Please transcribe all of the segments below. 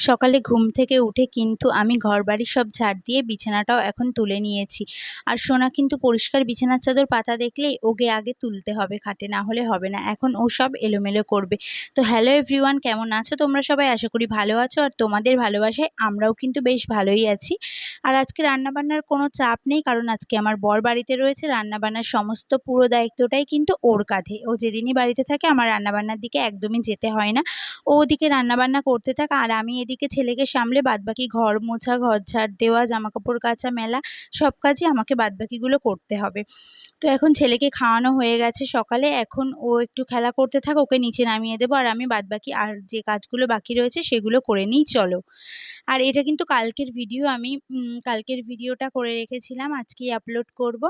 সকালে ঘুম থেকে উঠে কিন্তু আমি ঘরবাড়ি সব ঝাড় দিয়ে বিছানাটাও এখন তুলে নিয়েছি। আর সোনা কিন্তু পরিষ্কার বিছানার চাদর পাতা দেখলেই ওকে আগে তুলতে হবে খাটে, না হলে হবে না। এখন ও সব এলোমেলো করবে। তো হ্যালো এভরিওয়ান, কেমন আছো তোমরা সবাই? আশা করি ভালো আছো, আর তোমাদের ভালোবাসায় আমরাও কিন্তু বেশ ভালোই আছি। আর আজকে রান্নাবান্নার কোনো চাপ নেই, কারণ আজকে আমার বর বাড়িতে রয়েছে। রান্নাবান্নার সমস্ত পুরো দায়িত্বটাই কিন্তু ওর কাঁধে। ও যেদিনই বাড়িতে থাকে আমার রান্নাবান্নার দিকে একদমই যেতে হয় না। ও ওদিকে রান্নাবান্না করতে থাক, আর আমি এদিকে ছেলেকে সামলে বাদবাকি ঘর মোছা, ঘর ঝাড় দেওয়া, জামাকাপড় কাচা, মেলা সব কাজই আমাকে বাদবাকিগুলো করতে হবে। তো এখন ছেলেকে খাওয়ানো হয়ে গেছে সকালে, এখন ও একটু খেলা করতে থাক, ওকে নিচে নামিয়ে দেবো, আর আমি বাদবাকি আর যে কাজগুলো বাকি রয়েছে সেগুলো করে নিই চলো। আর এটা কিন্তু কালকের ভিডিও, আমি কালকের ভিডিওটা করে রেখেছিলাম, আজকেই আপলোড করব।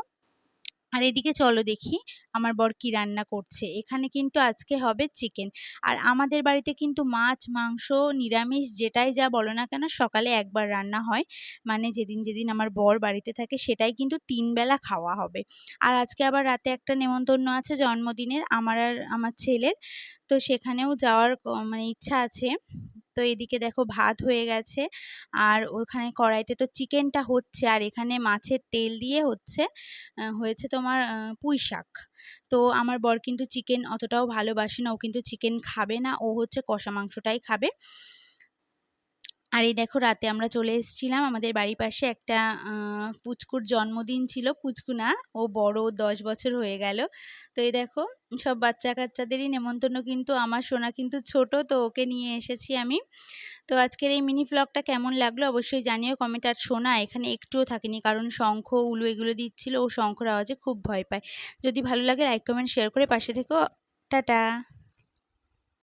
আর এদিকে চলো দেখি আমার বর কি রান্না করছে। এখানে কিন্তু আজকে হবে চিকেন। আর আমাদের বাড়িতে কিন্তু মাছ, মাংস, নিরামিষ যেটাই যা বলো না কেন সকালে একবার রান্না হয়। মানে যেদিন যেদিন আমার বর বাড়িতে থাকে সেটাই কিন্তু ৩ বেলা খাওয়া হবে। আর আজকে আবার রাতে একটা নেমন্তন্ন আছে জন্মদিনের আমার আর আমার ছেলের। তো সেখানেও যাওয়ার মানে ইচ্ছা আছে। তো এদিকে দেখো ভাত হয়ে গেছে, আর ওখানে কড়াইতে তো চিকেনটা হচ্ছে, আর এখানে মাছের তেল দিয়ে হয়েছে তোমার পুঁই শাক। তো আমার বর কিন্তু চিকেন অতটাও ভালোবাসে না, ও কিন্তু চিকেন খাবে না, ও হচ্ছে কষা মাংসটাই খাবে। আর এই দেখো রাতে আমরা চলে এসেছিলাম, আমাদের বাড়ির পাশে একটা পুচকুর জন্মদিন ছিল। পুচকু না, ও বড়, 10 বছর হয়ে গেল। তো এই দেখো সব বাচ্চা কাচ্চাদেরই নেমন্তন্ন, কিন্তু আমার সোনা কিন্তু ছোট, তো ওকে নিয়ে এসেছি আমি। তো আজকের এই মিনি ভ্লগটা কেমন লাগলো অবশ্যই জানিও কমেন্ট। আর সোনা এখানে একটুও থাকেনি, কারণ শঙ্খ, উলু এগুলো দিচ্ছিল, ও শঙ্খর আওয়াজে খুব ভয় পায়। যদি ভালো লাগে লাইক কমেন্ট শেয়ার করে পাশে থেকো। টাটা।